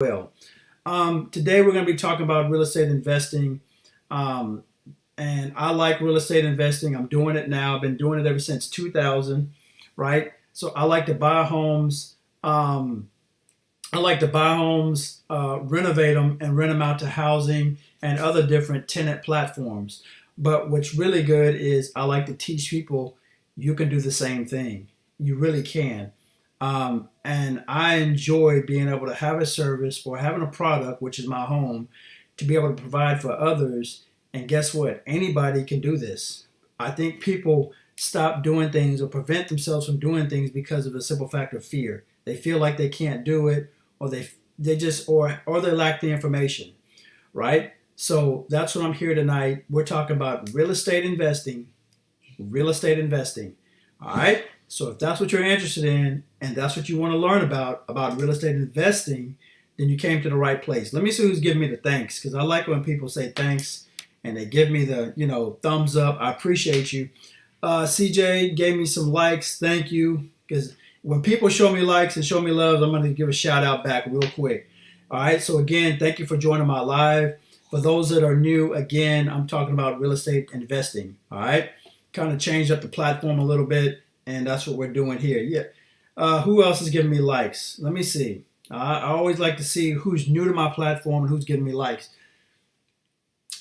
well. Today we're going to be talking about real estate investing. Um, and I like real estate investing. I'm doing it now. I've been doing it ever since 2000, right? So I like to buy homes. Um, renovate them, and rent them out to housing and other different tenant platforms. But what's really good is I like to teach people you can do the same thing. You really can. And I enjoy being able to have a service or having a product, which is my home, to be able to provide for others. And guess what? Anybody can do this. I think people stop doing things or prevent themselves from doing things because of the simple fact of fear. They feel like they can't do it, or they just or they lack the information, right? So that's what I'm here tonight. We're talking about real estate investing, real estate investing. All right. So if that's what you're interested in and that's what you want to learn about real estate investing, then you came to the right place. Let me see who's giving me the thanks, because I like when people say thanks and they give me the thumbs up. I appreciate you. CJ gave me some likes. Thank you. Because when people show me likes and show me love, I'm going to give a shout out back real quick. All right. So again, thank you for joining my live. For those that are new, again, I'm talking about real estate investing. All right. Kind of changed up the platform a little bit, and that's what we're doing here. Yeah. Who else is giving me likes? Let me see. I always like to see who's new to my platform and who's giving me likes.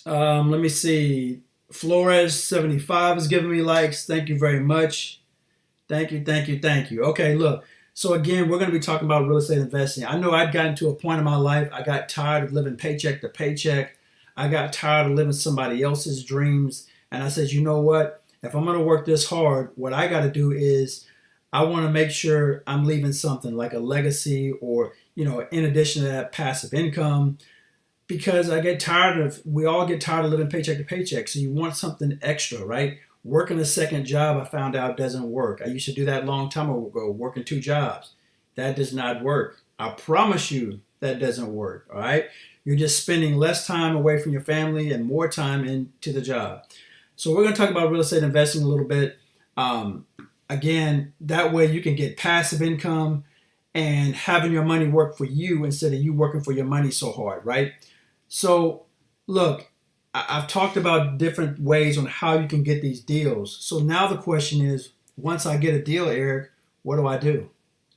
Let me see. Flores75 is giving me likes. Thank you very much. Thank you, thank you, thank you. Okay, look. So again, we're going to be talking about real estate investing. I know I'd gotten to a point in my life, I got tired of living paycheck to paycheck. I got tired of living somebody else's dreams. And I said, you know what? If I'm going to work this hard, what I got to do is I want to make sure I'm leaving something like a legacy, or, in addition to that, passive income, because we all get tired of living paycheck to paycheck. So you want something extra, right? Working a second job, I found out, doesn't work. I used to do that a long time ago, working two jobs. That does not work. I promise you that doesn't work, all right? You're just spending less time away from your family and more time into the job. So we're going to talk about real estate investing a little bit. Again, that way you can get passive income and having your money work for you instead of you working for your money so hard, right? So look, I've talked about different ways on how you can get these deals. So now the question is, once I get a deal, Eric, what do I do?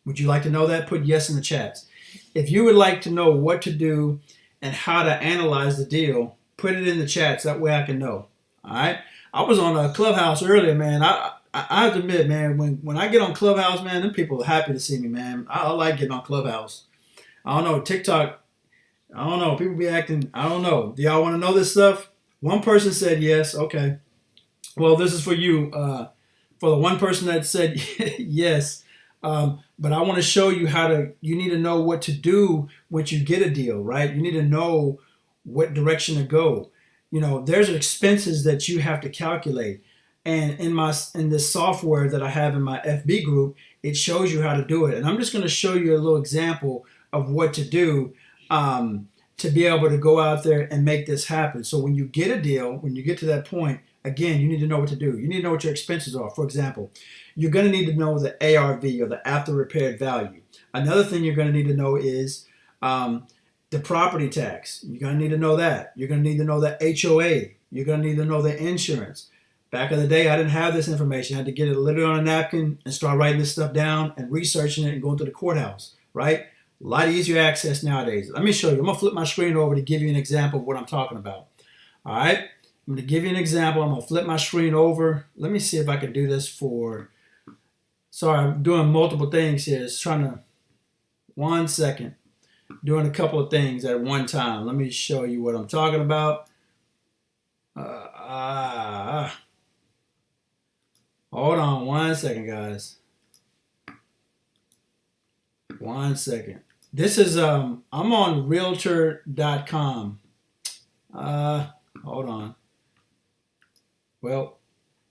Would you like to know that? Put yes in the chats. If you would like to know what to do and how to analyze the deal, put it in the chats. That way I can know. All right. I was on a Clubhouse earlier, man. I have to admit, man, when I get on Clubhouse, man, them people are happy to see me, man. I like getting on Clubhouse. I don't know, TikTok, I don't know. People be acting, I don't know. Do y'all want to know this stuff? One person said yes. Okay. Well, this is for you. For the one person that said yes. But I want to show you you need to know what to do once you get a deal, right? You need to know what direction to go. There's expenses that you have to calculate. And in this software that I have in my FB group, it shows you how to do it. And I'm just going to show you a little example of what to do to be able to go out there and make this happen. So when you get a deal, when you get to that point, again, you need to know what to do. You need to know what your expenses are. For example, you're going to need to know the ARV, or the after repaired value. Another thing you're going to need to know is the property tax. You're going to need to know that. You're going to need to know the HOA. You're going to need to know the insurance. Back in the day, I didn't have this information. I had to get it literally on a napkin and start writing this stuff down and researching it and going to the courthouse, right? A lot easier access nowadays. Let me show you. I'm going to flip my screen over to give you an example of what I'm talking about. All right? I'm going to give you an example. I'm going to flip my screen over. Let me see if I can do this sorry, I'm doing multiple things here. It's trying to, 1 second. Doing a couple of things at one time. Let me show you what I'm talking about. Hold on 1 second, guys. 1 second. This is I'm on realtor.com. Hold on. Well,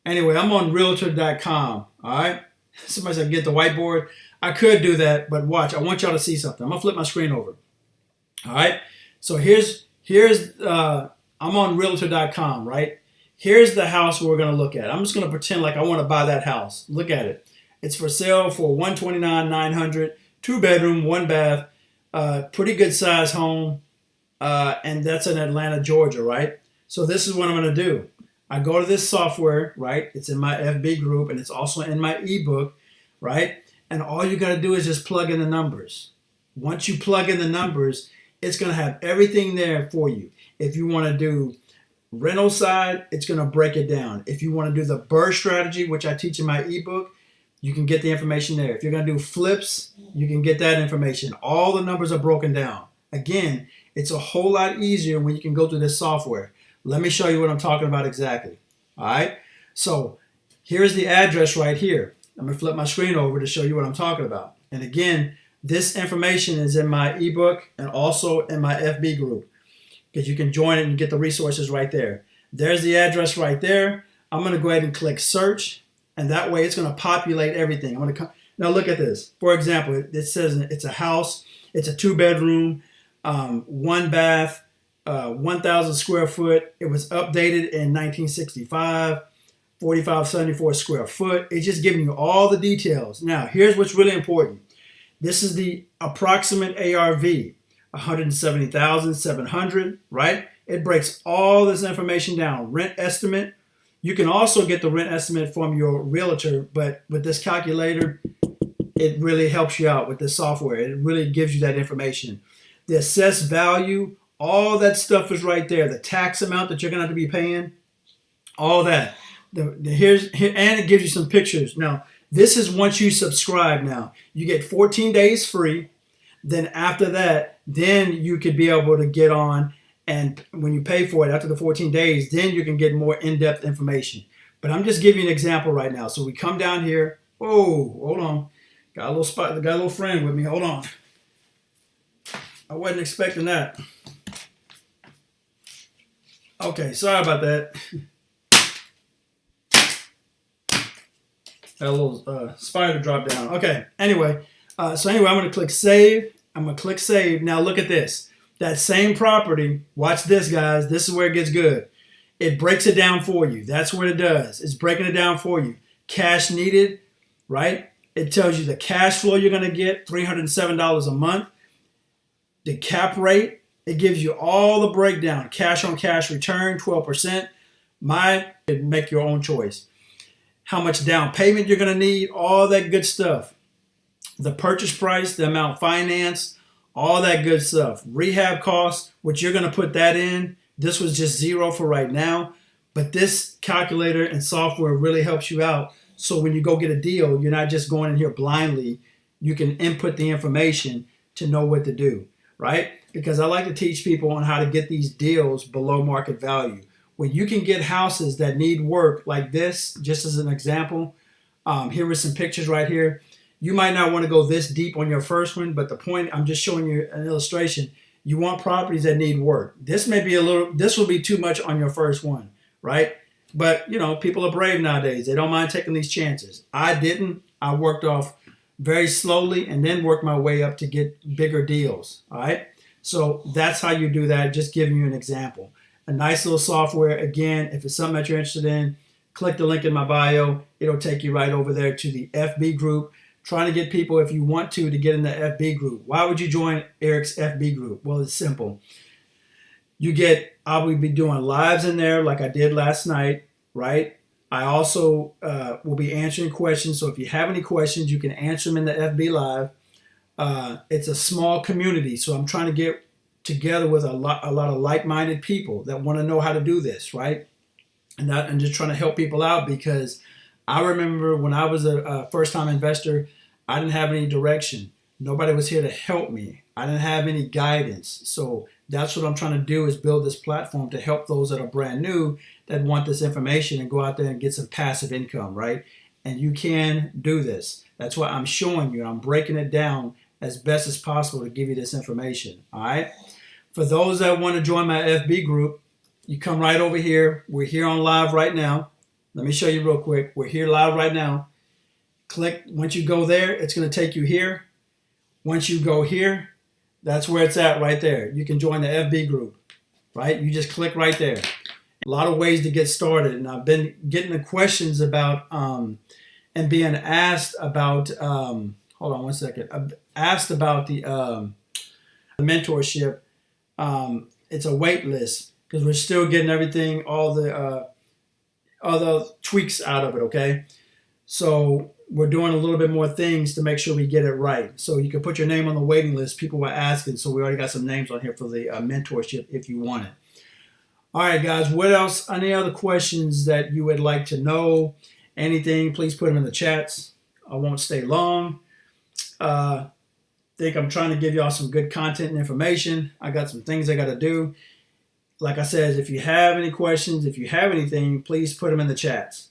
anyway, I'm on realtor.com. All right. Somebody said get the whiteboard. I could do that, but watch. I want y'all to see something. I'm gonna flip my screen over. All right. So here's I'm on realtor.com, right? Here's the house we're gonna look at. I'm just gonna pretend like I want to buy that house. Look at it. It's for sale for $129,900, 2 bedroom, 1 bath. Pretty good size home, and that's in Atlanta, Georgia, right? So this is what I'm going to do. I go to this software, right? It's in my FB group, and it's also in my ebook, right? And all you got to do is just plug in the numbers. Once you plug in the numbers, it's going to have everything there for you. If you want to do rental side, it's going to break it down. If you want to do the BRRRR strategy, which I teach in my ebook, you can get the information there. If you're going to do flips, you can get that information. All the numbers are broken down. Again, it's a whole lot easier when you can go through this software. Let me show you what I'm talking about exactly. All right. So here's the address right here. I'm going to flip my screen over to show you what I'm talking about. And again, this information is in my ebook and also in my FB group, because you can join it and get the resources right there. There's the address right there. I'm going to go ahead and click search, and that way it's going to populate everything. I'm going to come. Now look at this. For example, it says it's a house. It's a 2-bedroom, 1 bath, 1,000 square foot. It was updated in 1965, 4,574 square foot. It's just giving you all the details. Now, here's what's really important. This is the approximate ARV, 170,700, right? It breaks all this information down. Rent estimate. You can also get the rent estimate from your realtor, but with this calculator, it really helps you out with this software. It really gives you that information. The assessed value, all that stuff is right there. The tax amount that you're going to have to be paying, all that. And it gives you some pictures. Now, this is once you subscribe now. You get 14 days free. Then after that, then you could be able to get on, and when you pay for it after the 14 days, then you can get more in-depth information. But I'm just giving you an example right now. So we come down here. Oh, hold on. Got a little spot. Got a little friend with me. Hold on. I wasn't expecting that. Okay, sorry about that. Got a little spider drop down. Okay, anyway. I'm going to click save. I'm going to click save. Now look at this. That same property, watch this, guys. This is where it gets good. It breaks it down for you. That's what it does. It's breaking it down for you. Cash needed, right? It tells you the cash flow you're going to get, $307 a month. The cap rate, it gives you all the breakdown. Cash on cash return, 12%. Make your own choice. How much down payment you're going to need, all that good stuff. The purchase price, the amount financed, all that good stuff. Rehab costs, which you're going to put that in. This was just zero for right now. But this calculator and software really helps you out. So when you go get a deal, you're not just going in here blindly. You can input the information to know what to do, right? Because I like to teach people on how to get these deals below market value. When you can get houses that need work like this, just as an example, here are some pictures right here. You might not want to go this deep on your first one, but the point, I'm just showing you an illustration. You want properties that need work. This will be too much on your first one, right? But, people are brave nowadays. They don't mind taking these chances. I didn't. I worked off very slowly and then worked my way up to get bigger deals, all right? So that's how you do that, just giving you an example. A nice little software. Again, if it's something that you're interested in, click the link in my bio. It'll take you right over there to the FB group. Trying to get people, if you want to get in the FB group. Why would you join Eric's FB group? Well, it's simple. I will be doing lives in there like I did last night, right? I also will be answering questions. So if you have any questions, you can answer them in the FB live. It's a small community, so I'm trying to get together with a lot of like-minded people that want to know how to do this, right? And just trying to help people out, because I remember when I was a first-time investor, I didn't have any direction. Nobody was here to help me. I didn't have any guidance. So that's what I'm trying to do, is build this platform to help those that are brand new that want this information and go out there and get some passive income, right? And you can do this. That's why I'm showing you. I'm breaking it down as best as possible to give you this information, all right? For those that want to join my FB group, you come right over here. We're here on live right now. Let me show you real quick. We're here live right now. Click. Once you go there, it's going to take you here. Once you go here, that's where it's at right there. You can join the FB group, right? You just click right there. A lot of ways to get started. And I've been getting the questions about and being asked about, hold on one second. I've asked about the the mentorship, it's a wait list because we're still getting everything, all the other tweaks out of it, okay? So we're doing a little bit more things to make sure we get it right. So you can put your name on the waiting list. People were asking, so we already got some names on here for the mentorship if you want it. All right, guys, what else? Any other questions that you would like to know? Anything, please put them in the chats. I won't stay long. Think I'm trying to give y'all some good content and information. I got some things I got to do. Like I said, if you have any questions, if you have anything, please put them in the chats.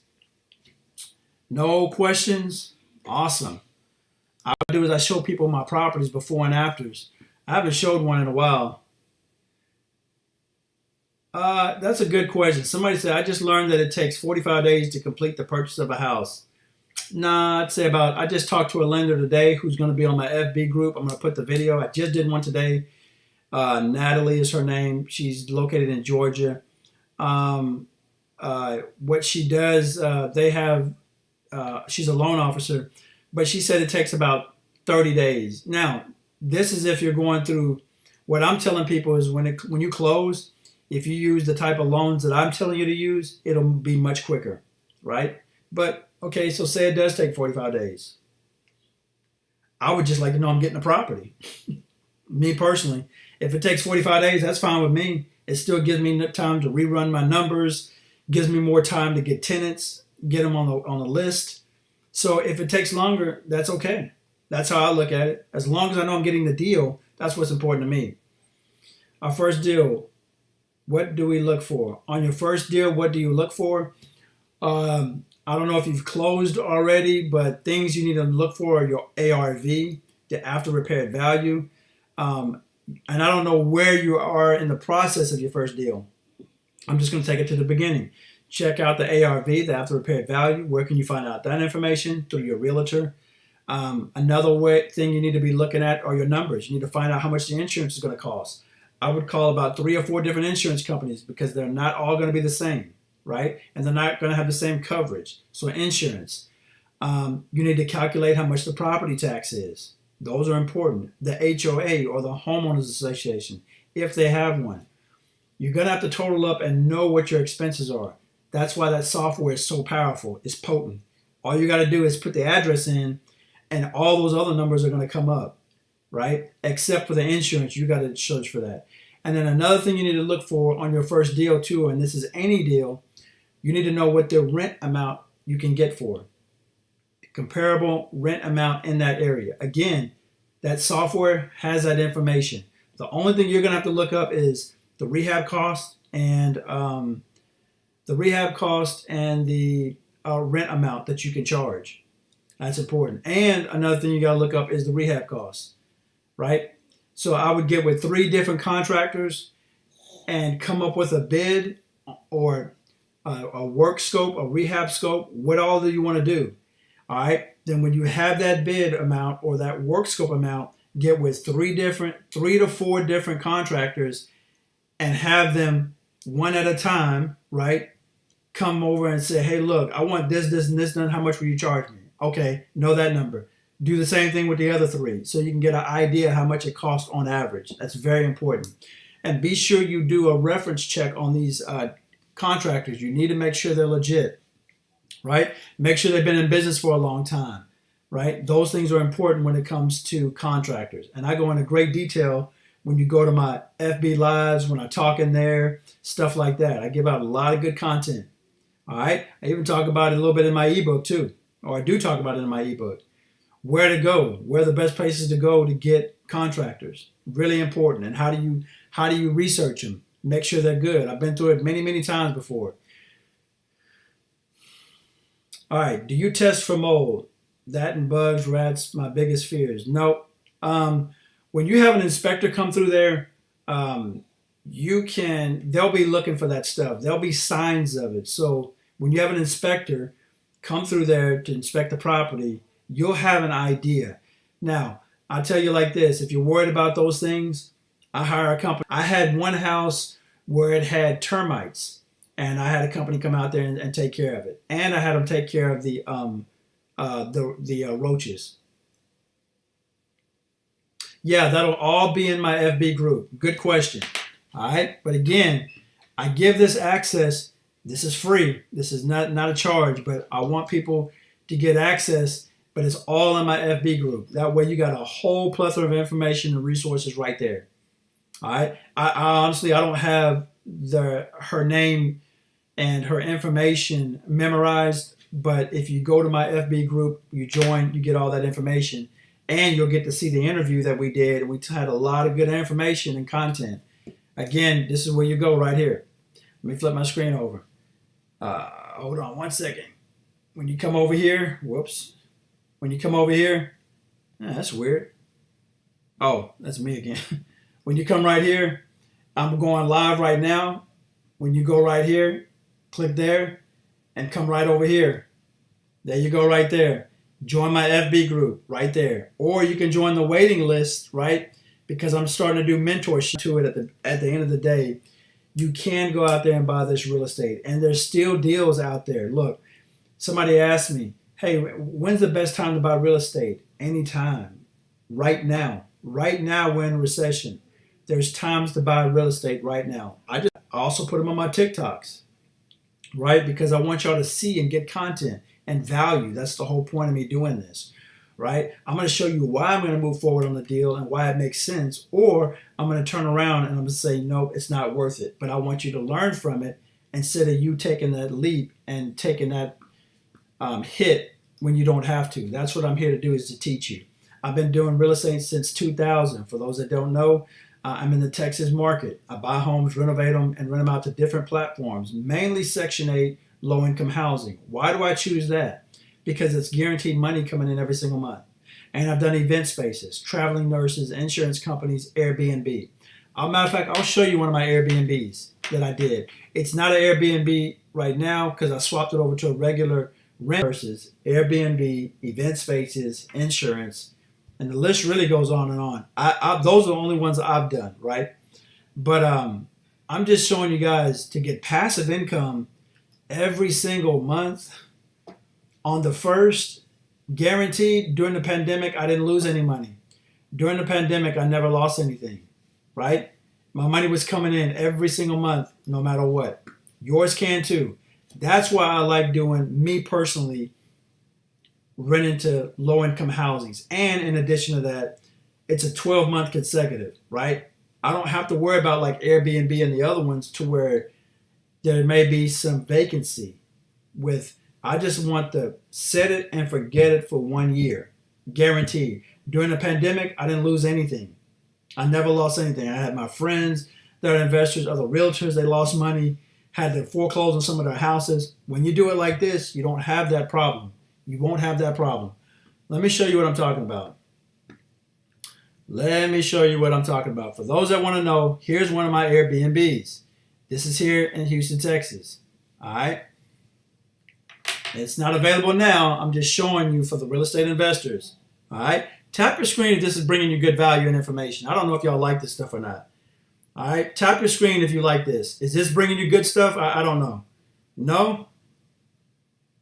No questions? Awesome. What I do is I show people my properties before and afters. I haven't showed one in a while. That's a good question. Somebody said, I just learned that it takes 45 days to complete the purchase of a house. Nah, I'd say I just talked to a lender today who's going to be on my FB group. I'm going to put the video. I just did one today. Natalie is her name. She's located in Georgia. What she does, she's a loan officer, but she said it takes about 30 days. Now, this is if you're going through, what I'm telling people is when you close, if you use the type of loans that I'm telling you to use, it'll be much quicker, right? But, okay, so say it does take 45 days. I would just like to know I'm getting a property. Me personally. If it takes 45 days, that's fine with me. It still gives me time to rerun my numbers, gives me more time to get tenants, get them on the list. So if it takes longer, that's okay. That's how I look at it. As long as I know I'm getting the deal, that's what's important to me. Our first deal, what do we look for? On your first deal, what do you look for? I don't know if you've closed already, but things you need to look for are your ARV, the after repaired value. And I don't know where you are in the process of your first deal. I'm just going to take it to the beginning. Check out the ARV, the after repaired value. Where can you find out that information? Through your realtor. Another thing you need to be looking at are your numbers. You need to find out how much the insurance is going to cost. I would call about 3 or 4 different insurance companies because they're not all going to be the same, right? And they're not going to have the same coverage. So insurance. You need to calculate how much the property tax is. Those are important. The HOA or the homeowners association, if they have one. You're going to have to total up and know what your expenses are. That's why that software is so powerful. It's potent. All you got to do is put the address in and all those other numbers are going to come up, right? Except for the insurance, you got to search for that. And then another thing you need to look for on your first deal too, and this is any deal, you need to know what the rent amount you can get for. Comparable rent amount in that area. Again, that software has that information. The only thing you're going to have to look up is the rehab cost and the rent amount that you can charge. That's important. And another thing you got to look up is the rehab cost, right? So I would get with 3 different contractors and come up with a bid or a work scope, a rehab scope, what all do you want to do? All right. Then when you have that bid amount or that work scope amount, get with 3 to 4 different contractors and have them one at a time, right? Come over and say, hey, look, I want this, this, and this done. How much will you charge me? Okay, know that number. Do the same thing with the other 3 so you can get an idea how much it costs on average. That's very important. And be sure you do a reference check on these contractors. You need to make sure they're legit, right? Make sure they've been in business for a long time, right? Those things are important when it comes to contractors. And I go into great detail when you go to my FB Lives, when I talk in there, stuff like that. I give out a lot of good content, all right? I even talk about it a little bit in my ebook too, or I do talk about it in my ebook. Where to go, where are the best places to go to get contractors. Really important. And how do you research them? Make sure they're good. I've been through it many, many times before. All right, do you test for mold? That and bugs, rats, my biggest fears. Nope. When you have an inspector come through there, they'll be looking for that stuff. There'll be signs of it. So when you have an inspector come through there to inspect the property, you'll have an idea. Now, I'll tell you like this. If you're worried about those things, I hire a company. I had one house where it had termites, and I had a company come out there and take care of it. And I had them take care of the roaches. Yeah, that'll all be in my FB group. Good question. All right. But again, I give this access. This is free. This is not a charge, but I want people to get access, but it's all in my FB group. That way you got a whole plethora of information and resources right there. All right. I honestly, I don't have her name and her information memorized, but if you go to my FB group, you join, you get all that information, and you'll get to see the interview that we did. We had a lot of good information and content. Again, this is where you go right here. Let me flip my screen over. Hold on one second. When you come over here, whoops. When you come over here, that's weird. Oh, that's me again. When you come right here, I'm going live right now. When you go right here, click there and come right over here. There you go right there. Join my FB group right there. Or you can join the waiting list, right? Because I'm starting to do mentorship to it at the end of the day. You can go out there and buy this real estate. And there's still deals out there. Look, somebody asked me, hey, when's the best time to buy real estate? Anytime. Right now. Right now we're in a recession. There's times to buy real estate right now. I also put them on my TikToks, right? Because I want y'all to see and get content and value. That's the whole point of me doing this, right? I'm going to show you why I'm going to move forward on the deal and why it makes sense, or I'm going to turn around and I'm going to say, nope, it's not worth it. But I want you to learn from it instead of you taking that leap and taking that hit when you don't have to. That's what I'm here to do, is to teach you. I've been doing real estate since 2000. For those that don't know, I'm in the Texas market. I buy homes, renovate them, and rent them out to different platforms, mainly Section 8 low-income housing. Why do I choose that? Because it's guaranteed money coming in every single month. And I've done event spaces, traveling nurses, insurance companies, Airbnb. Matter of fact, I'll show you one of my Airbnbs that I did. It's not an Airbnb right now because I swapped it over to a regular rent versus Airbnb, event spaces, insurance, and the list really goes on and on. Those are the only ones I've done, right? But I'm just showing you guys to get passive income every single month on the first, guaranteed. During the pandemic, I didn't lose any money. During the pandemic, I never lost anything, right? My money was coming in every single month, no matter what. Yours can too. That's why I like doing, me personally, renting to low-income housings. And in addition to that, it's a 12-month consecutive, right? I don't have to worry about like Airbnb and the other ones to where there may be some vacancy with. I just want to set it and forget it for 1 year, guaranteed. During the pandemic, I didn't lose anything. I never lost anything. I had my friends that are investors, other realtors, they lost money, had to foreclose on some of their houses. When you do it like this, you don't have that problem. You won't have that problem. Let me show you what I'm talking about. Let me show you what I'm talking about. For those that want to know, here's one of my Airbnbs. This is here in Houston, Texas. All right. It's not available now. I'm just showing you for the real estate investors. All right. Tap your screen if this is bringing you good value and information. I don't know if y'all like this stuff or not. All right. Tap your screen if you like this. Is this bringing you good stuff? I don't know. No?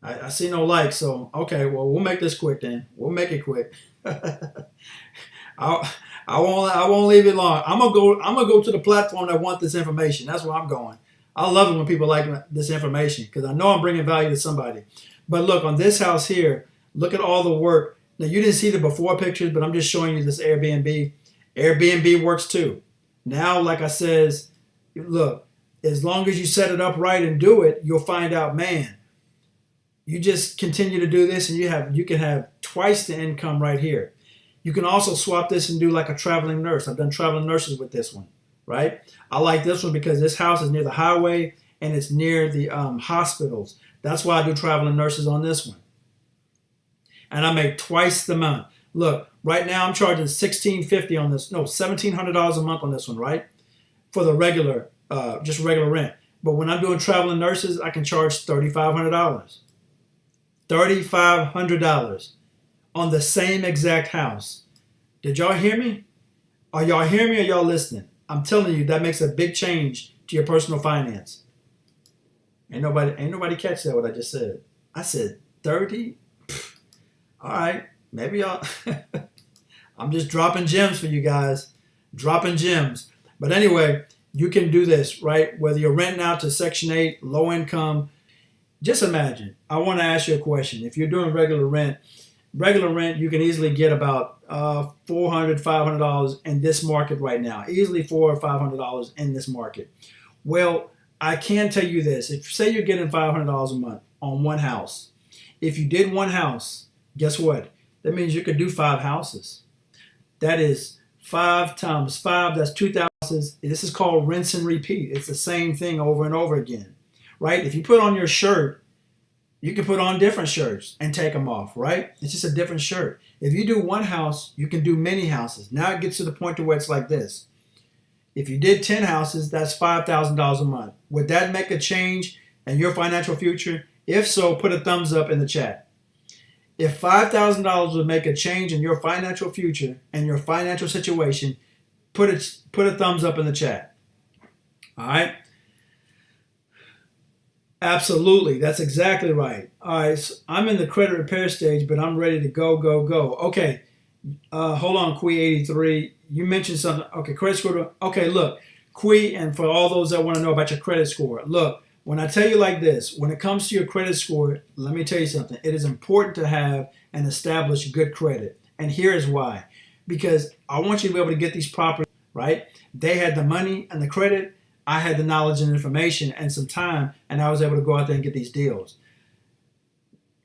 I see no likes, so okay, well, we'll make this quick then. We'll make it quick. I won't leave it long. I'm gonna go to the platform that want this information. That's where I'm going. I love it when people like this information because I know I'm bringing value to somebody. But look, on this house here, look at all the work. Now, you didn't see the before pictures, but I'm just showing you this Airbnb. Airbnb works too. Now, like I says, look, as long as you set it up right and do it, you'll find out, man, you just continue to do this and you can have twice the income right here. You can also swap this and do like a traveling nurse. I've done traveling nurses with this one, right? I like this one because this house is near the highway and it's near the hospitals. That's why I do traveling nurses on this one. And I make twice the amount. Look, right now I'm charging $1,650 on this. No, $1,700 a month on this one, right? For the regular, just regular rent. But when I'm doing traveling nurses, I can charge $3,500. $3,500 on the same exact house. Did y'all hear me? Are y'all hearing me or y'all listening? I'm telling you, that makes a big change to your personal finance. Ain't nobody catch that what I just said. I said 30. All right, maybe y'all. I'm just dropping gems for you guys, dropping gems. But anyway, you can do this, right? Whether you're renting out to Section 8, low income, just imagine. I want to ask you a question. If you're doing regular rent, you can easily get about $400, $500 in this market right now. Easily $400 or $500 in this market. Well, I can tell you this. If say you're getting $500 a month on one house, if you did one house, guess what? That means you could do 5 houses. That is 5 times 5. That's 2,000. This is called rinse and repeat. It's the same thing over and over again, right? If you put on your shirt, you can put on different shirts and take them off, right? It's just a different shirt. If you do one house, you can do many houses. Now it gets to the point to where it's like this. If you did 10 houses, that's $5,000 a month. Would that make a change in your financial future? If so, put a thumbs up in the chat. If $5,000 would make a change in your financial future and your financial situation, put a thumbs up in the chat. All right? Absolutely. That's exactly right. All right. So I'm in the credit repair stage, but I'm ready to go. Okay. Hold on, Quee83. You mentioned something. Okay, credit score. Okay, look, Quee, and for all those that want to know about your credit score, look, when I tell you like this, when it comes to your credit score, let me tell you something. It is important to have and establish good credit. And here is why. Because I want you to be able to get these properties, right? They had the money and the credit. I had the knowledge and information and some time, and I was able to go out there and get these deals.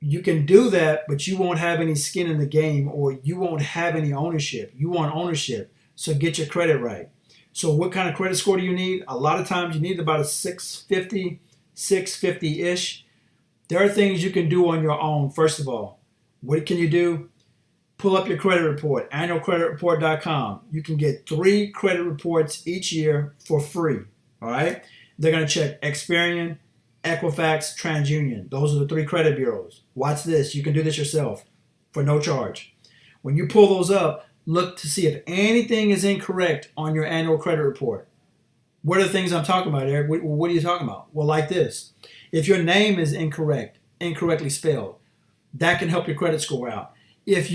You can do that, but you won't have any skin in the game, or you won't have any ownership. You want ownership, so get your credit right. So what kind of credit score do you need? A lot of times you need about a 650, 650-ish. There are things you can do on your own. First of all, what can you do? Pull up your credit report, annualcreditreport.com. You can get 3 credit reports each year for free. All right? They're going to check Experian, Equifax, TransUnion. Those are the 3 credit bureaus. Watch this. You can do this yourself for no charge. When you pull those up, look to see if anything is incorrect on your annual credit report. What are the things I'm talking about, Eric? What are you talking about? Well, like this. If your name is incorrectly spelled, that can help your credit score out. If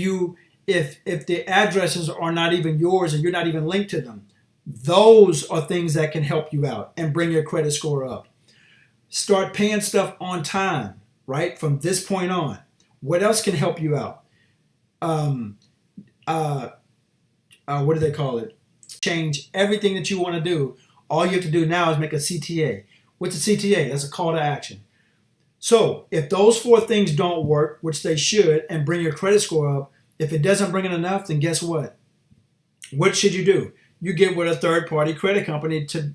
the addresses are not even yours and you're not even linked to them, those are things that can help you out and bring your credit score up. Start paying stuff on time, right? From this point on. What else can help you out? What do they call it? Change everything that you want to do. All you have to do now is make a CTA. What's a CTA? That's a call to action. So if those 4 things don't work, which they should, and bring your credit score up, if it doesn't bring in enough, then guess what? What should you do? You get with a third-party credit company to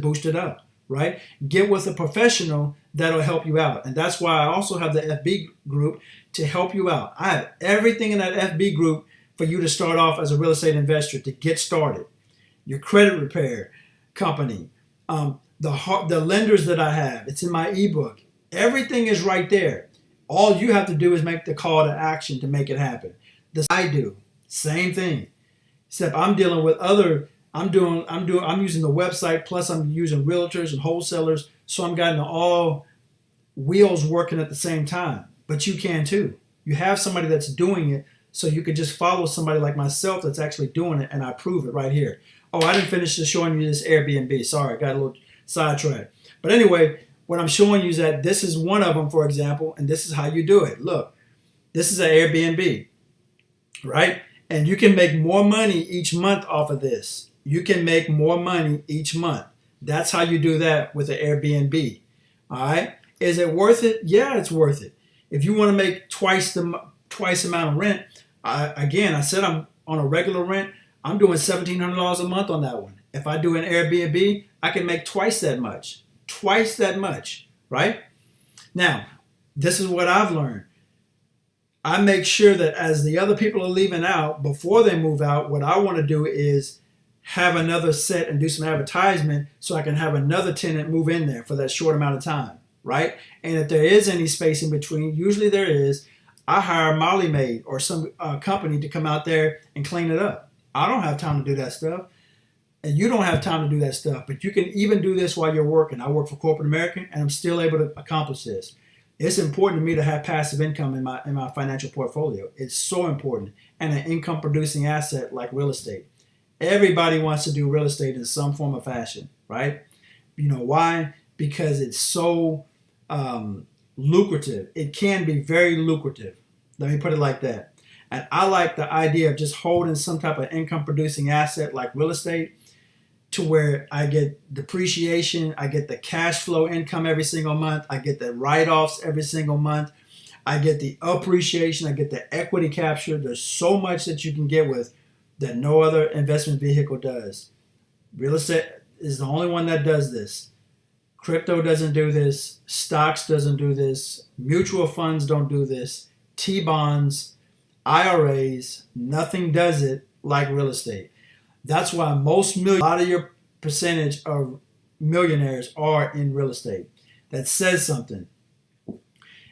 boost it up, right? Get with a professional that'll help you out. And that's why I also have the FB group to help you out. I have everything in that FB group for you to start off as a real estate investor, to get started. Your credit repair company, the lenders that I have, it's in my ebook. Everything is right there. All you have to do is make the call to action to make it happen. This I do. Same thing. Except I'm dealing with I'm using the website, plus I'm using realtors and wholesalers, so I'm getting all wheels working at the same time. But you can too. You have somebody that's doing it, so you could just follow somebody like myself that's actually doing it, and I prove it right here. Oh, I didn't finish showing you this Airbnb. Sorry, I got a little sidetracked. But anyway, what I'm showing you is that this is one of them, for example, and this is how you do it. Look, this is an Airbnb, right? And you can make more money each month off of this. You can make more money each month. That's how you do that with an Airbnb. All right? Is it worth it? Yeah, it's worth it. If you want to make twice the amount of rent, I said I'm on a regular rent. I'm doing $1,700 a month on that one. If I do an Airbnb, I can make twice that much. Twice that much, right? Now, this is what I've learned. I make sure that as the other people are leaving out, before they move out, what I want to do is have another set and do some advertisement so I can have another tenant move in there for that short amount of time, right? And if there is any space in between, usually there is, I hire a Molly maid or some company to come out there and clean it up. I don't have time to do that stuff. And you don't have time to do that stuff, but you can even do this while you're working. I work for corporate America, and I'm still able to accomplish this. It's important to me to have passive income in my financial portfolio. It's so important, and an income producing asset like real estate. Everybody wants to do real estate in some form or fashion, right? You know why? Because it's so lucrative. It can be very lucrative. Let me put it like that. And I like the idea of just holding some type of income producing asset like real estate to where I get depreciation, I get the cash flow income every single month, I get the write-offs every single month, I get the appreciation, I get the equity capture. There's so much that you can get with that no other investment vehicle does. Real estate is the only one that does this. Crypto doesn't do this. Stocks doesn't do this. Mutual funds don't do this. T-bonds, IRAs, nothing does it like real estate. That's why a lot of your percentage of millionaires are in real estate. That says something.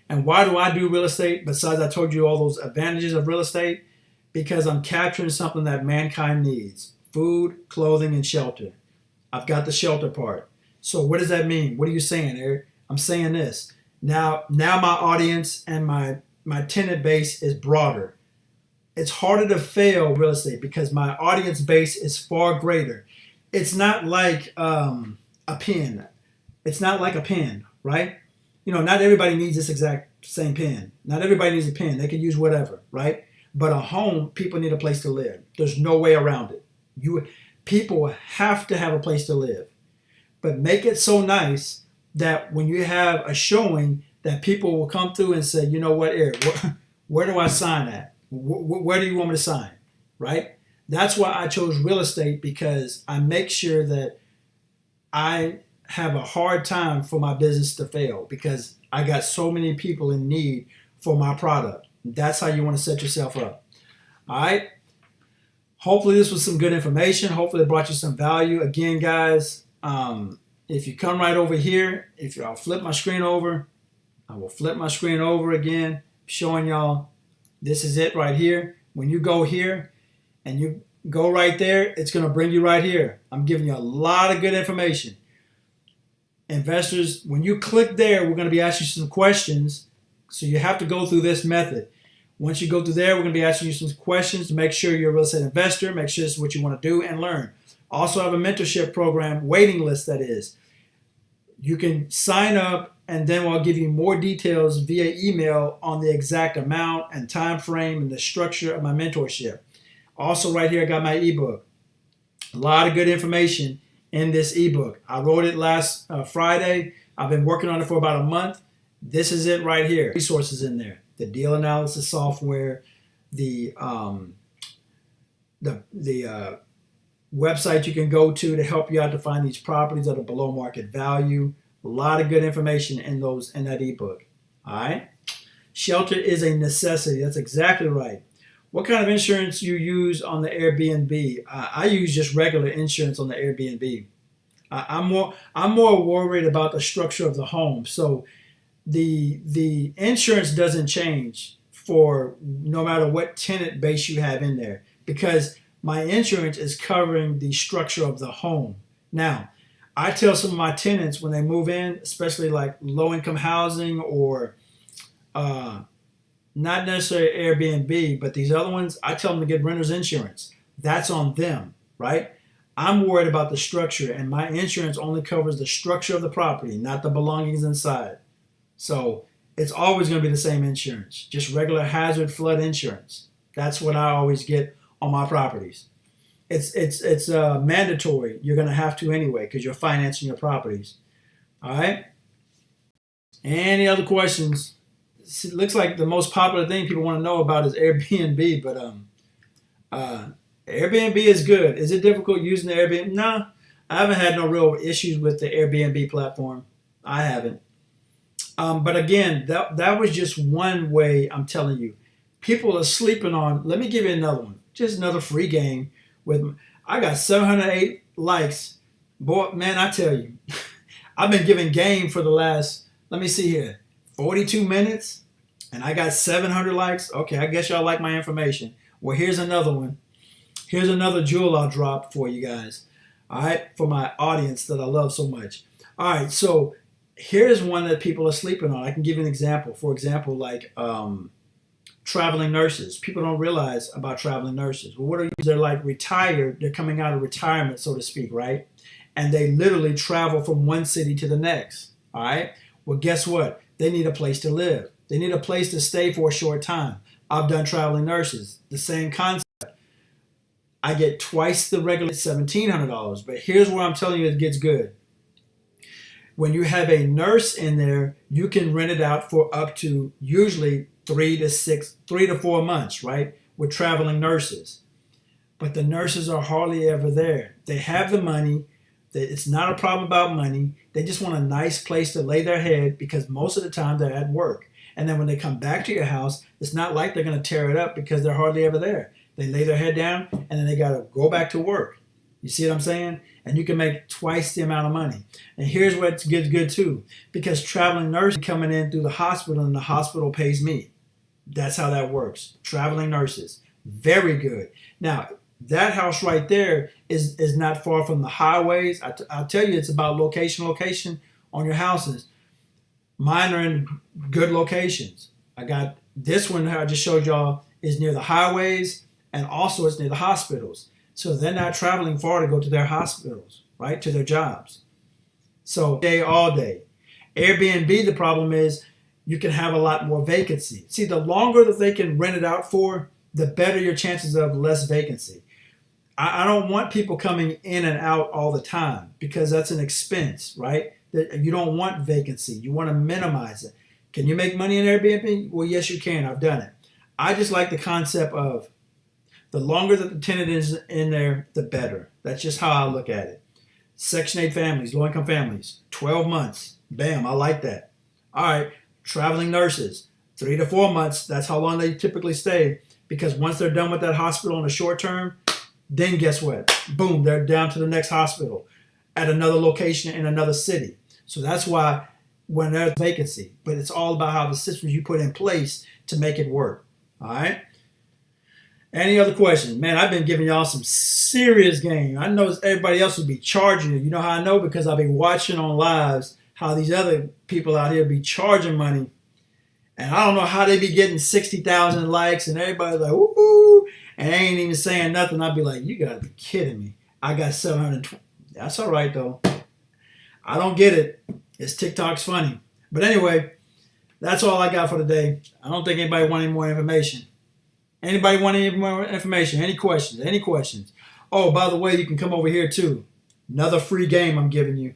And why do I do real estate? Besides, I told you all those advantages of real estate, because I'm capturing something that mankind needs: food, clothing, and shelter. I've got the shelter part. So what does that mean? What are you saying, Eric? I'm saying this. Now my audience and my tenant base is broader. It's harder to fail real estate because my audience base is far greater. It's not like a pen. It's not like a pen, right? You know, not everybody needs this exact same pen. Not everybody needs a pen. They can use whatever, right? But a home, people need a place to live. There's no way around it. People have to have a place to live. But make it so nice that when you have a showing, that people will come through and say, you know what, Eric, where do I sign at? Where do you want me to sign, right? That's why I chose real estate, because I make sure that I have a hard time for my business to fail, because I got so many people in need for my product. That's how you want to set yourself up. All right. Hopefully this was some good information. Hopefully it brought you some value. Again, guys, if you come right over here, I'll flip my screen over. I will flip my screen over again, showing y'all this is it right here. When you go here and you go right there, it's going to bring you right here. I'm giving you a lot of good information. Investors, when you click there, we're going to be asking you some questions. So you have to go through this method. Once you go through there, we're going to be asking you some questions to make sure you're a real estate investor, make sure this is what you want to do and learn. Also have a mentorship program, waiting list that is. You can sign up, and then I'll give you more details via email on the exact amount and time frame and the structure of my mentorship. Also right here, I got my ebook. A lot of good information in this ebook. I wrote it last Friday. I've been working on it for about a month. This is it right here. Resources in there. The deal analysis software, the website you can go to help you out to find these properties that are below market value. A lot of good information in that ebook. All right. Shelter is a necessity. That's exactly right. What kind of insurance you use on the Airbnb? I use just regular insurance on the Airbnb. I'm more worried about the structure of the home. So the insurance doesn't change for no matter what tenant base you have in there, because my insurance is covering the structure of the home. Now, I tell some of my tenants when they move in, especially like low-income housing or not necessarily Airbnb, but these other ones, I tell them to get renter's insurance. That's on them, right? I'm worried about the structure, and my insurance only covers the structure of the property, not the belongings inside. So it's always going to be the same insurance, just regular hazard flood insurance. That's what I always get on my properties. It's mandatory. You're going to have to anyway because you're financing your properties. All right. Any other questions? It looks like the most popular thing people want to know about is Airbnb, but Airbnb is good. Is it difficult using the Airbnb? No, I haven't had no real issues with the Airbnb platform. I haven't. But again, that was just one way. I'm telling you, people are sleeping on. Let me give you another one. Just another free game. I got 708 likes. Boy, man, I tell you, I've been giving game for the last, let me see here, 42 minutes, and I got 700 likes. Okay, I guess y'all like my information. Well, here's another one. Here's another jewel I'll drop for you guys. All right, for my audience that I love so much. All right, so here's one that people are sleeping on. I can give you an example. For example, like traveling nurses. People don't realize about traveling nurses. Well, what are you? They're like retired. They're coming out of retirement, so to speak, right? And they literally travel from one city to the next. All right. Well, guess what? They need a place to live. They need a place to stay for a short time. I've done traveling nurses. The same concept. I get twice the regular $1,700. But here's where I'm telling you it gets good. When you have a nurse in there, you can rent it out for up to usually 3 to 4 months, right? With traveling nurses. But the nurses are hardly ever there. They have the money. It's not a problem about money. They just want a nice place to lay their head because most of the time they're at work. And then when they come back to your house, it's not like they're going to tear it up because they're hardly ever there. They lay their head down and then they got to go back to work. You see what I'm saying? And you can make twice the amount of money. And here's what gets good too. Because traveling nurses coming in through the hospital and the hospital pays me. That's how that works. Traveling nurses. Very good. Now, that house right there is not far from the highways. I'll tell you, it's about location on your houses. Mine are in good locations. I got this one I just showed y'all is near the highways and also it's near the hospitals. So they're not traveling far to go to their hospitals, right? To their jobs. So all day. Airbnb, the problem is you can have a lot more vacancy. See, the longer that they can rent it out for, the better your chances of less vacancy. I don't want people coming in and out all the time because that's an expense, right? You don't want vacancy. You want to minimize it. Can you make money in Airbnb? Well, yes, you can. I've done it. I just like the concept of the longer that the tenant is in there, the better. That's just how I look at it. Section 8 families, low-income families, 12 months. Bam, I like that. All right, traveling nurses, 3 to 4 months. That's how long they typically stay because once they're done with that hospital in the short term, then guess what? Boom, they're down to the next hospital at another location in another city. So that's why when there's vacancy, but it's all about how the systems you put in place to make it work. All right? Any other questions? Man, I've been giving y'all some serious game. I know everybody else would be charging it. You know how I know? Because I've been watching on lives how these other people out here be charging money. And I don't know how they be getting 60,000 likes and everybody's like, woo, and they ain't even saying nothing. I'd be like, you gotta be kidding me. I got 720. That's all right, though. I don't get it. It's TikTok's funny. But anyway, that's all I got for today. I don't think anybody want any more information. Anybody want any more information? Any questions? Any questions? Oh, by the way, you can come over here too. Another free game I'm giving you.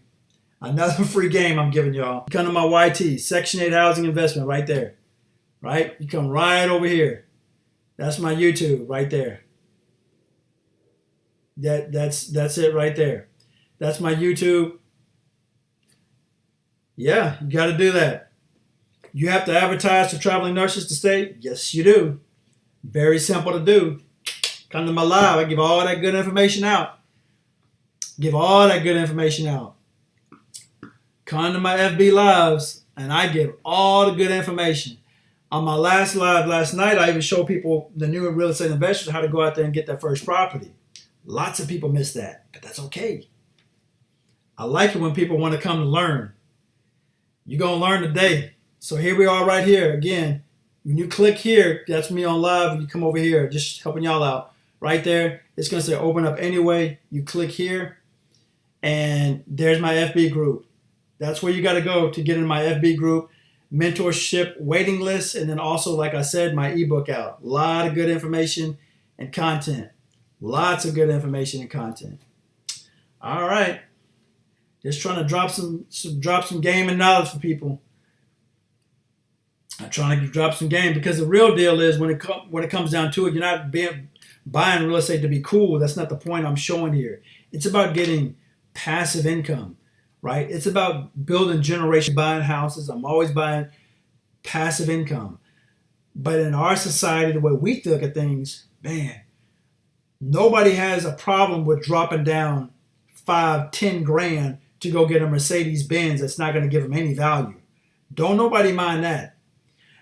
Another free game I'm giving y'all. Come to my YT, Section 8 Housing Investment right there. Right? You come right over here. That's my YouTube right there. That's it right there. That's my YouTube. Yeah, you got to do that. You have to advertise to traveling nurses to stay? Yes, you do. Very simple to do. Come to my live. I give all that good information out. Give all that good information out. Come to my FB lives, and I give all the good information. On my last live last night, I even showed people, the new real estate investors, how to go out there and get their first property. Lots of people miss that, but that's okay. I like it when people want to come to learn. You're going to learn today. So here we are right here. Again, when you click here, that's me on live. You come over here, just helping y'all out. Right there, it's going to say open up anyway. You click here, and there's my FB group. That's where you got to go to get in my FB group, mentorship waiting list, and then also, like I said, my ebook out. A lot of good information and content. Lots of good information and content. All right. Just trying to drop some game and knowledge for people. I'm trying to drop some game because the real deal is when it comes down to it, you're not buying real estate to be cool. That's not the point I'm showing here. It's about getting passive income, right? It's about building generation, buying houses. I'm always buying passive income. But in our society, the way we look at things, man, nobody has a problem with dropping down 5-10 grand to go get a Mercedes Benz that's not going to give them any value. Don't nobody mind that.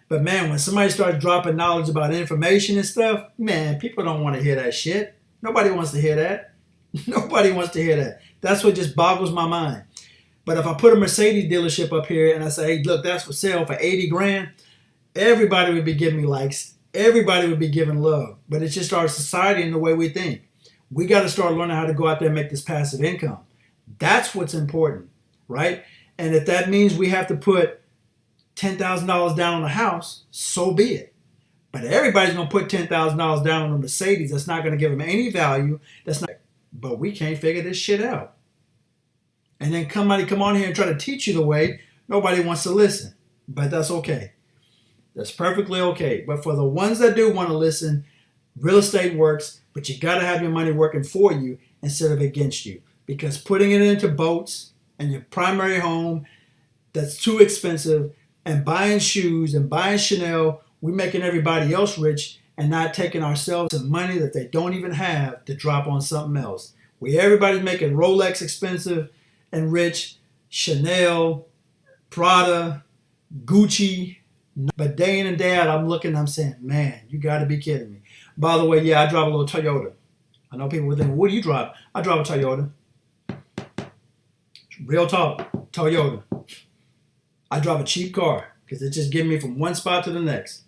But man, when somebody starts dropping knowledge about information and stuff, man, people don't want to hear that shit. Nobody wants to hear that. Nobody wants to hear that. That's what just boggles my mind. But if I put a Mercedes dealership up here and I say, hey, look, that's for sale for 80 grand, everybody would be giving me likes everybody would be given love. But it's just our society and the way we think. We got to start learning how to go out there and make this passive income. That's what's important, right? And if that means we have to put $10,000 down on a house, so be it. But everybody's going to put $10,000 down on a Mercedes. That's not going to give them any value. That's not. But we can't figure this shit out. And then come on here and try to teach you the way. Nobody wants to listen. But that's okay. That's perfectly okay. But for the ones that do want to listen, real estate works, but you got to have your money working for you instead of against you. Because putting it into boats and your primary home, that's too expensive, and buying shoes and buying Chanel, we're making everybody else rich and not taking ourselves some money that they don't even have to drop on something else. Everybody's making Rolex expensive and rich, Chanel, Prada, Gucci. But day in and day out, I'm looking, I'm saying, man, you got to be kidding me. By the way, yeah, I drive a little Toyota. I know people would think, what do you drive? I drive a Toyota. Real talk, Toyota. I drive a cheap car because it just gives me from one spot to the next.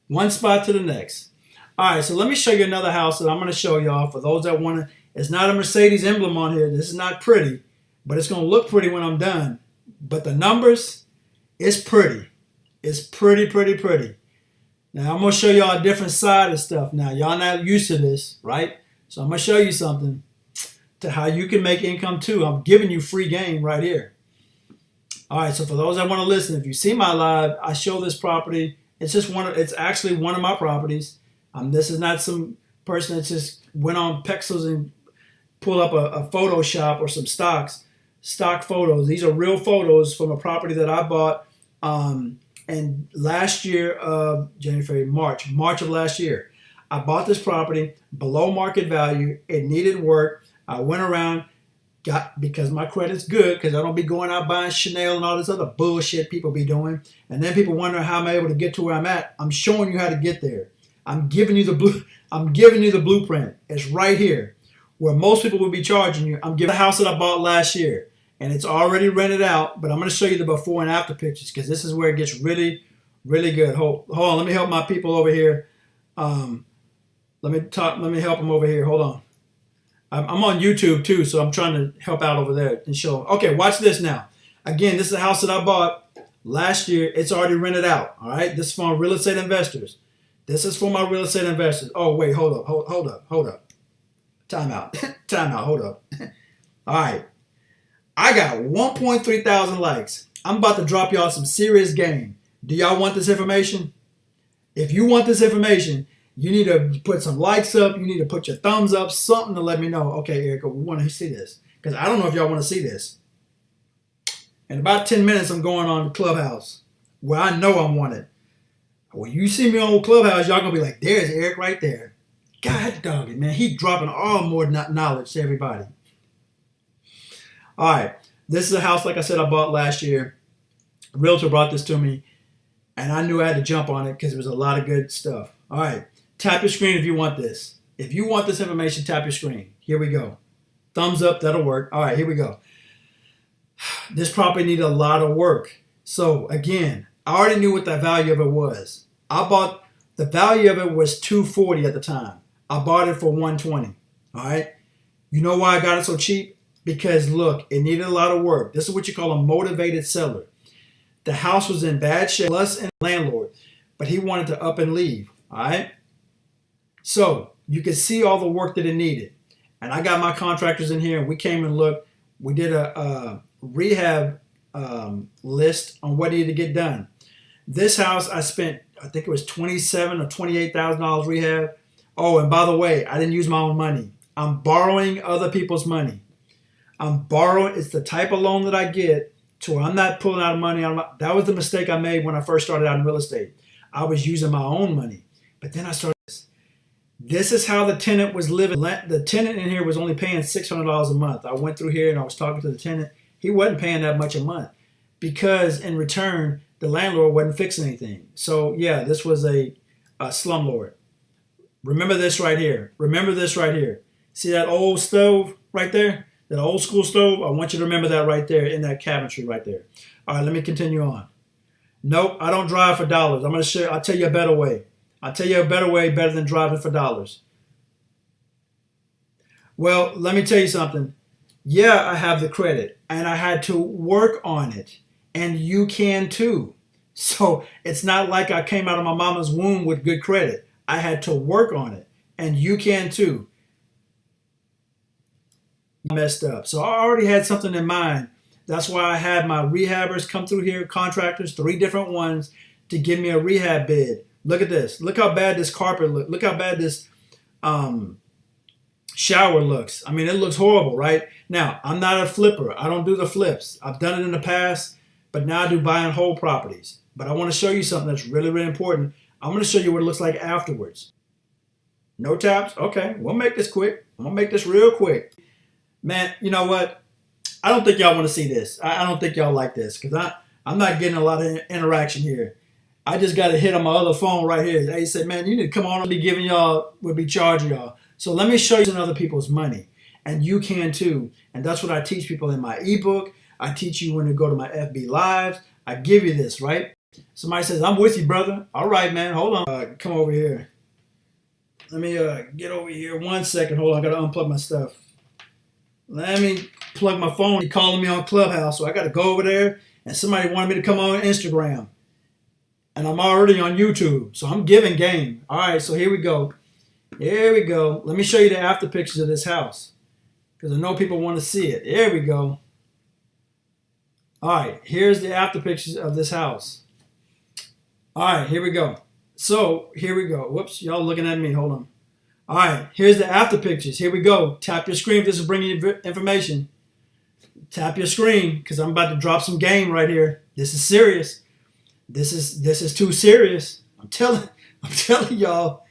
One spot to the next. All right, so let me show you another house that I'm going to show y'all for those that want to. It's not a Mercedes emblem on here. This is not pretty, but it's going to look pretty when I'm done. But the numbers, it's pretty. It's pretty, pretty, pretty. Now, I'm going to show y'all a different side of stuff. Now, y'all not used to this, right? So I'm going to show you something to how you can make income too. I'm giving you free game right here. All right, so for those that want to listen, if you see my live, I show this property. It's actually one of my properties. This is not some person that just went on Pexels and pulled up a Photoshop or some stock photos. These are real photos from a property that I bought and last year of March of last year. I bought this property below market value. It needed work. I went around, because my credit's good, because I don't be going out buying Chanel and all this other bullshit people be doing. And then people wonder how I'm able to get to where I'm at. I'm showing you how to get there. I'm giving you the blueprint. It's right here. Where most people would be charging you. I'm giving the house that I bought last year. And it's already rented out, but I'm going to show you the before and after pictures because this is where it gets really, really good. Hold on, let me help my people over here. Let me help them over here. Hold on. I'm on YouTube too, so I'm trying to help out over there and show them. Okay, watch this now. Again, this is a house that I bought last year. It's already rented out. All right, this is for real estate investors. This is for my real estate investors. Oh wait, hold up. Time out. Hold up. All right. I got 1.3 thousand likes. I'm about to drop y'all some serious game. Do y'all want this information? If you want this information, you need to put some likes up. You need to put your thumbs up, something to let me know. Okay, Erica, we want to see this. Because I don't know if y'all want to see this. In about 10 minutes, I'm going on the Clubhouse where I know I'm wanted. When you see me on Clubhouse, y'all going to be like, there's Eric right there. God dog it, man. He dropping all more knowledge to everybody. All right. This is a house, like I said, I bought last year. A realtor brought this to me, and I knew I had to jump on it because there was a lot of good stuff. All right. Tap your screen if you want this. If you want this information, tap your screen. Here we go. Thumbs up. That'll work. All right. Here we go. This property needed a lot of work. So, again, I already knew what the value of it was. The value of it was $240 at the time. I bought it for $120. All right. You know why I got it so cheap? Because, look, it needed a lot of work. This is what you call a motivated seller. The house was in bad shape, plus and landlord, but he wanted to up and leave. All right. So you can see all the work that it needed. And I got my contractors in here, and we came and looked. We did a rehab list on what needed to get done. This house, I spent, I think it was $27,000 or $28,000 rehab. Oh, and by the way, I didn't use my own money. I'm borrowing other people's money. It's the type of loan that I get to where I'm not pulling out money. That was the mistake I made when I first started out in real estate. I was using my own money. But then I started this. This is how the tenant was living. The tenant in here was only paying $600 a month. I went through here and I was talking to the tenant. He wasn't paying that much a month because in return, the landlord wasn't fixing anything. So yeah, this was a slumlord. Remember this right here. See that old stove right there? That old school stove? I want you to remember that right there in that cabinetry right there. All right, let me continue on. Nope, I don't drive for dollars. I'll tell you a better way. I'll tell you a better way, better than driving for dollars. Well, let me tell you something. Yeah, I have the credit and I had to work on it. And you can too. So it's not like I came out of my mama's womb with good credit. I had to work on it. And you can too. Messed up. So I already had something in mind. That's why I had my rehabbers come through here, contractors, 3 different ones, to give me a rehab bid. Look at this. Look how bad this carpet looks. Look how bad this shower looks. I mean, it looks horrible, right? Now, I'm not a flipper. I don't do the flips. I've done it in the past, but now I do buy and hold properties. But I want to show you something that's really, really important. I'm going to show you what it looks like afterwards. No taps? Okay, we'll make this quick. I'm going to make this real quick. Man, you know what? I don't think y'all want to see this. I don't think y'all like this because I'm not getting a lot of interaction here. I just got a hit on my other phone right here. They said, man, you need to come on. I'll be giving y'all, we'll be charging y'all. So let me show you some other people's money. And you can too. And that's what I teach people in my ebook. I teach you when to go to my FB Lives. I give you this, right? Somebody says, I'm with you, brother. All right, man. Hold on. Come over here. Let me get over here 1 second. Hold on. I got to unplug my stuff. Let me plug my phone. He's calling me on Clubhouse. So I got to go over there. And somebody wanted me to come on Instagram. And I'm already on YouTube. So I'm giving game. All right. So here we go. Here we go. Let me show you the after pictures of this house. Because I know people want to see it. There we go. All right. Here's the after pictures of this house. All right. Here we go. So here we go. Whoops. Y'all looking at me. Hold on. All right. Here's the after pictures. Here we go. Tap your screen if this is bringing you information. Tap your screen because I'm about to drop some game right here. This is serious. This is too serious. I'm telling y'all.